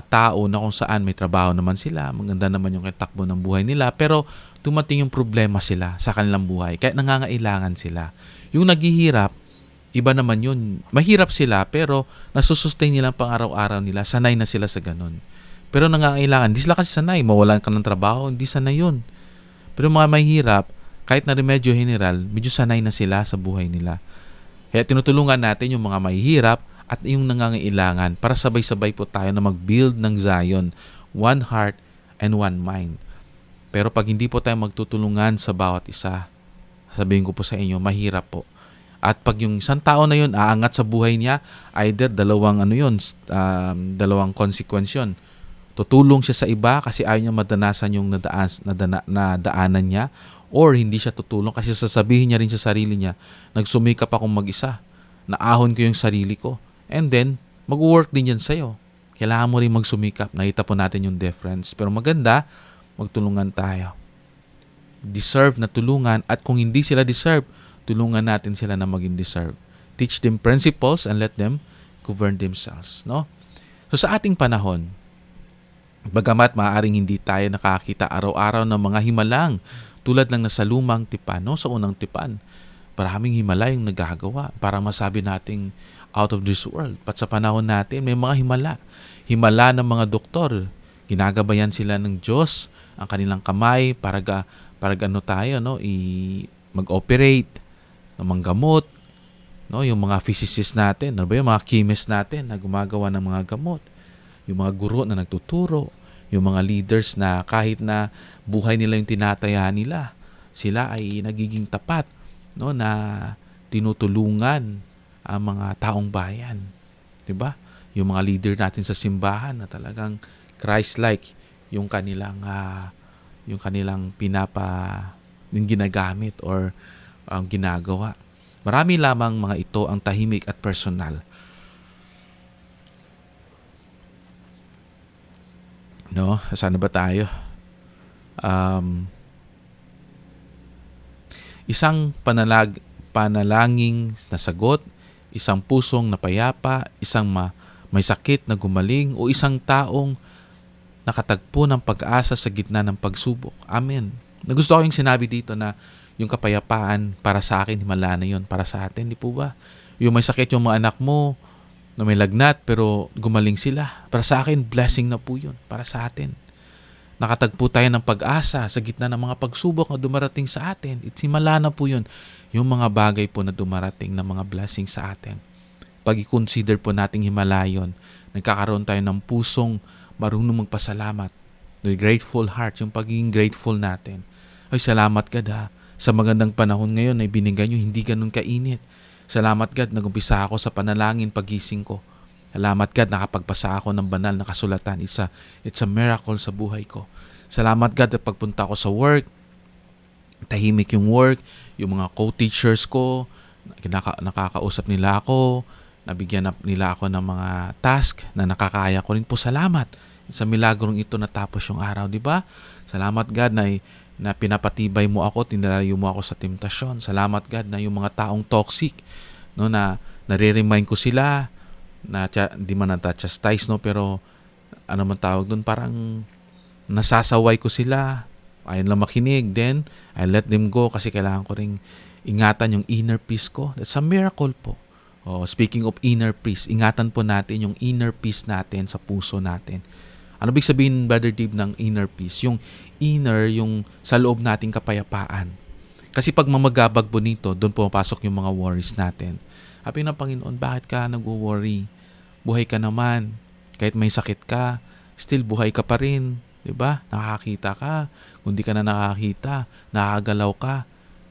tao na kung saan may trabaho naman sila, maganda naman yung takbo ng buhay nila, pero dumating yung problema sila sa kanilang buhay, kaya nangangailangan sila. Yung naghihirap, iba naman yun. Mahirap sila pero nasusustain nila pang araw-araw nila. Sanay na sila sa ganun. Pero nangangailangan, hindi sila kasi sanay. Mawalan ka ng trabaho, hindi sanay yun. Pero mga mahirap, kahit na remedyo general, medyo sanay na sila sa buhay nila. Kaya tinutulungan natin yung mga mahihirap at yung nangangailangan para sabay-sabay po tayo na mag-build ng Zion. One heart and one mind. Pero pag hindi po tayo magtutulungan sa bawat isa, sabihin ko po sa inyo, mahirap po. At pag yung isang tao na yun aangat sa buhay niya, either dalawang consequence yun. Tutulong siya sa iba kasi ayaw niya madanasan yung nadaanan niya, or hindi siya tutulong kasi sasabihin niya rin sa sarili niya, nagsumikap akong mag-isa, naahon ko yung sarili ko. And then, mag-work din yan sa'yo. Kailangan mo rin magsumikap. Nakita po natin yung difference. Pero maganda, magtulungan tayo. Deserve na tulungan, at kung hindi sila deserve, tulungan natin sila na maging deserve. Teach them principles and let them govern themselves. No? So sa ating panahon, bagamat maaaring hindi tayo nakakita araw-araw ng mga himalang tulad ng nasa lumang tipan, no? Sa unang tipan, maraming himala yung nagagawa para masabi nating out of this world. Pat sa panahon natin, may mga himala. Himala ng mga doktor. Ginagabayan sila ng Diyos ang kanilang kamay para tayo, no? Mag-operate ng mga gamot, no? Yung mga physicists natin, yung mga chemists natin na gumagawa ng mga gamot, yung mga guro na nagtuturo, yung mga leaders na kahit na buhay nila yung tinataya nila, sila ay nagiging tapat no, na tinutulungan ang mga taong bayan, 'di ba? Yung mga leader natin sa simbahan na talagang Christ-like yung kanilang yung ginagamit or ginagawa. Marami lamang mga ito ang tahimik at personal. No? Sana ba tayo? Um, isang panalangin na sagot, isang pusong napayapa, isang may sakit na gumaling, o isang taong nakatagpo ng pag-asa sa gitna ng pagsubok. Amen. Nagusto ko yung sinabi dito na yung kapayapaan para sa akin, himala na yun para sa atin, di po ba? Yung may sakit yung mga anak mo, na may lagnat pero gumaling sila. Para sa akin, blessing na po yun para sa atin. Nakatagpo tayo ng pag-asa sa gitna ng mga pagsubok na dumarating sa atin. Himala na po yun. Yung mga bagay po na dumarating na mga blessing sa atin. Pag i-consider po nating himala yun, nagkakaroon tayo ng pusong marunong magpasalamat. With grateful heart, yung pagiging grateful natin. Ay, salamat God ha. Sa magandang panahon ngayon ay binigay nyo, hindi ganun kainit. Salamat God, nagumpisa ako sa panalangin pagising ko. Salamat God, nakapagpasa ako ng banal na kasulatan. It's a miracle sa buhay ko. Salamat God, at pagpunta ko sa work, tahimik yung work, yung mga co-teachers ko, nakakausap nila ako, nabigyan nila ako ng mga task na nakakaya ko rin po. Salamat sa milagrong ito natapos yung araw, di ba? Salamat God na pinapatibay mo ako, tinalayo mo ako sa temptasyon. Salamat God na yung mga taong toxic, no, na nare-remind ko sila na di man nata-chastise, no, pero ano man tawag doon, parang nasasaway ko sila. Ayun lang makinig, then I let them go kasi kailangan ko ring ingatan yung inner peace ko. That's a miracle po. Oh, speaking of inner peace, ingatan po natin yung inner peace natin sa puso natin. Ano big sabihin, Brother Dave, ng inner peace? Yung inner, yung sa loob nating kapayapaan. Kasi pag mamagabag po nito, doon pumapasok yung mga worries natin. Sabi ng Panginoon, bakit ka nag-worry? Buhay ka naman. Kahit may sakit ka, still buhay ka pa rin. Diba? Nakakita ka. Kung di ka na nakakita, nakagalaw ka.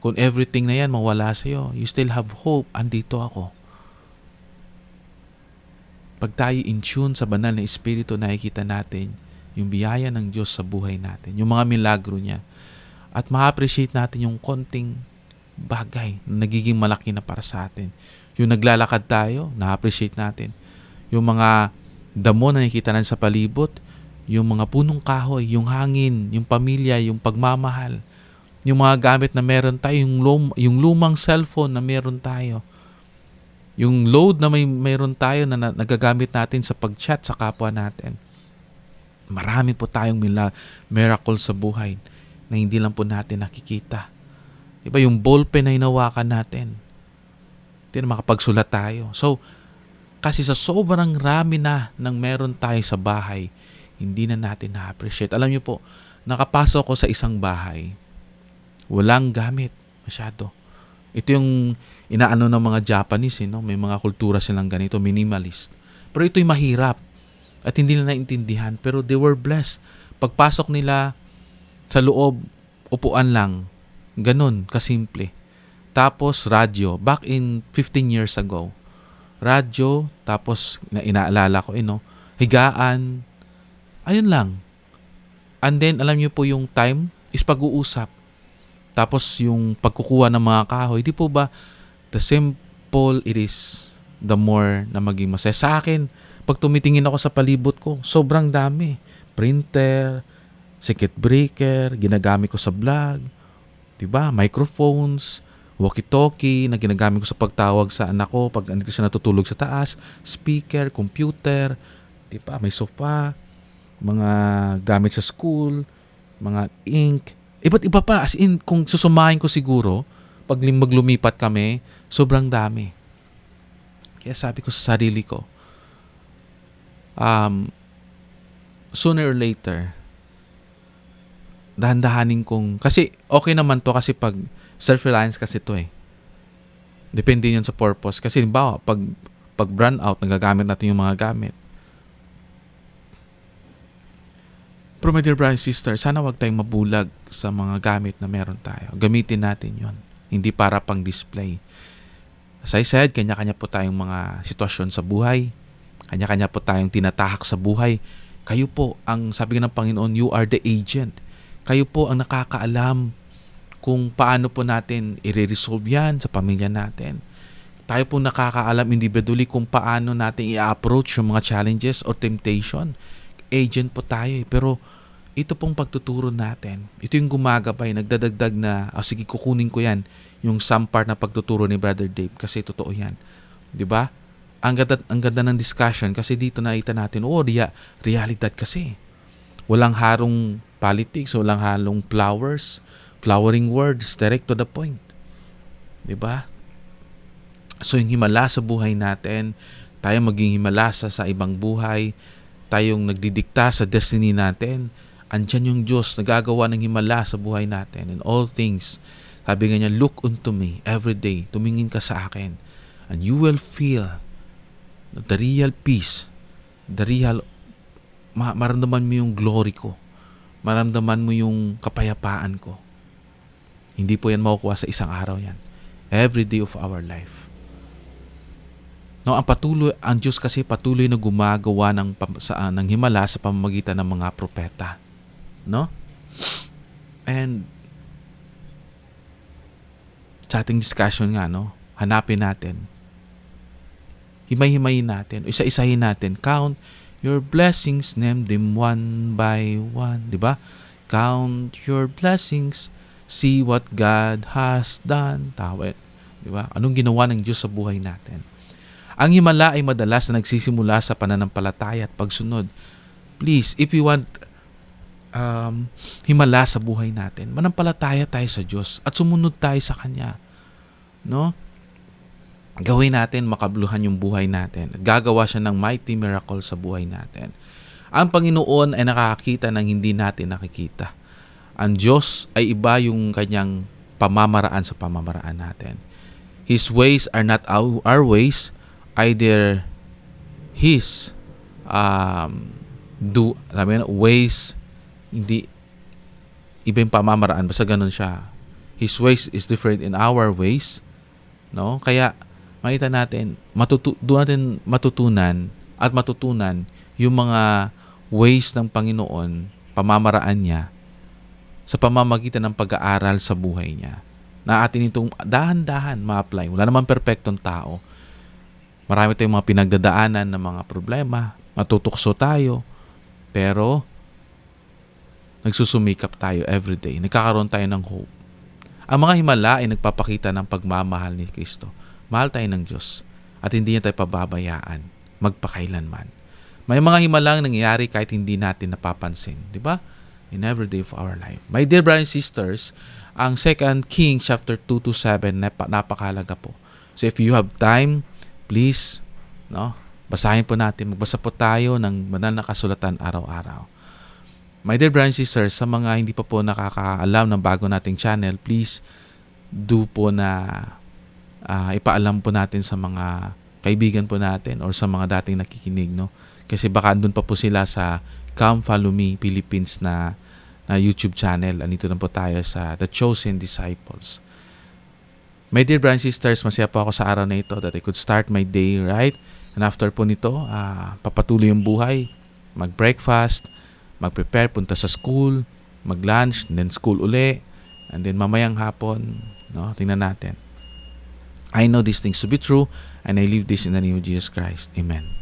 Kung everything na yan mawala sa'yo, you still have hope. Andito ako. Pag tayo in tune sa banal na Espiritu, nakikita natin yung biyaya ng Diyos sa buhay natin, yung mga milagro niya. At ma-appreciate natin yung konting bagay na nagiging malaki na para sa atin. Yung naglalakad tayo, na-appreciate natin. Yung mga damo na nakikita natin sa palibot, yung mga punong kahoy, yung hangin, yung pamilya, yung pagmamahal, yung mga gamit na meron tayo, yung lumang cellphone na meron tayo, yung load na mayroon tayo na nagagamit natin sa pag-chat sa kapwa natin. Marami po tayong miracle sa buhay na hindi lang po natin nakikita. Diba yung ballpen na hinawakan natin, hindi na makapagsulat tayo. So, kasi sa sobrang rami na ng meron tayo sa bahay, hindi na natin na-appreciate. Alam niyo po, nakapasok ko sa isang bahay, walang gamit masyado. Ito yung inaano ng mga Japanese, no? May mga kultura silang ganito, minimalist. Pero ito'y mahirap at hindi nila naintindihan. Pero they were blessed. Pagpasok nila sa loob, upuan lang. Ganun, kasimple. Tapos radyo. Back in 15 years ago, radyo, tapos inaalala ko, higaan. Ayun lang. And then, alam niyo po yung time is pag-uusap. Tapos yung pagkukuha ng mga kahoy, di po ba, the simple it is, the more na maging masaya. Sa akin, pag tumitingin ako sa palibot ko, sobrang dami. Printer, circuit breaker, ginagamit ko sa vlog, di ba? Microphones, walkie-talkie na ginagamit ko sa pagtawag sa anak ko pag hindi siya natutulog sa taas, speaker, computer, di ba? May sofa, mga gamit sa school, mga ink, iba't iba pa. As in, kung susumahin ko siguro, pag maglumipat kami, sobrang dami. Kaya sabi ko sa sarili ko, sooner or later, dahan-dahanin kong, kasi okay naman to kasi pag self-reliance kasi to Depende yun sa purpose. Kasi halimbawa, pag brand out, nagagamit natin yung mga gamit. Pero my dear brother and sister, sana wag tayong mabulag sa mga gamit na meron tayo. Gamitin natin yon. hindi para pang display. As I said, kanya-kanya po tayong mga sitwasyon sa buhay. Kanya-kanya po tayong tinatahak sa buhay. Kayo po, ang sabi ng Panginoon, you are the agent. Kayo po ang nakakaalam kung paano po natin i-resolve yan sa pamilya natin. Tayo po nakakaalam individually kung paano natin i-approach yung mga challenges or temptation. Agent po tayo pero ito pong pagtuturo natin, ito yung gumagabay, nagdadagdag na, sige kukunin ko yan, yung some part na pagtuturo ni Brother Dave kasi totoo yan. 'Di ba? Ang ganda ng discussion kasi dito nakita natin, realidad kasi. Walang harong politics, walang halong flowering words, direct to the point. 'Di ba? So yung himala sa buhay natin, tayo maging himala sa ibang buhay, tayong nagdidikta sa destiny natin, andyan yung Diyos nagagawa ng himala sa buhay natin in all things. Sabi nga niya, look unto me every day, tumingin ka sa akin, and you will feel the real peace, the real, maramdaman mo yung glory ko, maramdaman mo yung kapayapaan ko. Hindi po yan makukuha sa isang araw yan. Every day of our life. No, ang Diyos kasi patuloy na gumagawa ng himala sa pamamagitan ng mga propeta. No? And sa ating discussion nga, no, hanapin natin. Himay-himayin natin. Isa-isahin natin. Count your blessings, name them one by one. Diba? Count your blessings, see what God has done. Tawid. Diba? Anong ginawa ng Diyos sa buhay natin? Ang himala ay madalas na nagsisimula sa pananampalataya at pagsunod. Please, if you want himala sa buhay natin, manampalataya tayo sa Diyos at sumunod tayo sa Kanya. No? Gawin natin makabuluhan yung buhay natin. Gagawa siya ng mighty miracle sa buhay natin. Ang Panginoon ay nakakakita ng hindi natin nakikita. Ang Diyos ay iba yung Kanyang pamamaraan sa pamamaraan natin. His ways are not our ways, either His ways, hindi iba yung pamamaraan, basta ganun siya. His ways is different in our ways, no? Kaya makita natin, doon natin matutunan yung mga ways ng Panginoon, pamamaraan niya sa pamamagitan ng pag-aaral sa buhay niya. Na atin itong dahan-dahan ma-apply. Wala naman perpektong tao. Marami tayong mga pinagdadaanan ng mga problema, matutukso tayo, pero nagsusumikap tayo everyday. Nagkakaroon tayo ng hope. Ang mga himala ay nagpapakita ng pagmamahal ni Kristo. Mahal tayo ng Diyos at hindi niya tayo pababayaan magpakailanman. May mga himalang nangyayari kahit hindi natin napapansin. Di ba? In every day of our life. My dear brothers and sisters, ang 2 Kings chapter 2-7 napakahalaga po. So if you have time, please, no, basahin po natin. Magbasa po tayo ng banal na kasulatan araw-araw. My dear brothers and sisters, sa mga hindi pa po nakakaalam ng bago nating channel, please do po na ipaalam po natin sa mga kaibigan po natin or sa mga dating nakikinig, no? Kasi baka andun pa po sila sa Come Follow Me Philippines na YouTube channel. Andito na po tayo sa The Chosen Disciples. My dear brothers and sisters, masaya po ako sa araw na ito that I could start my day right. And after po nito, papatuloy yung buhay, mag-breakfast, mag-prepare, punta sa school, mag-lunch, and then school uli, and then mamayang hapon, no? Tingnan natin. I know these things to be true, and I live this in the name of Jesus Christ. Amen.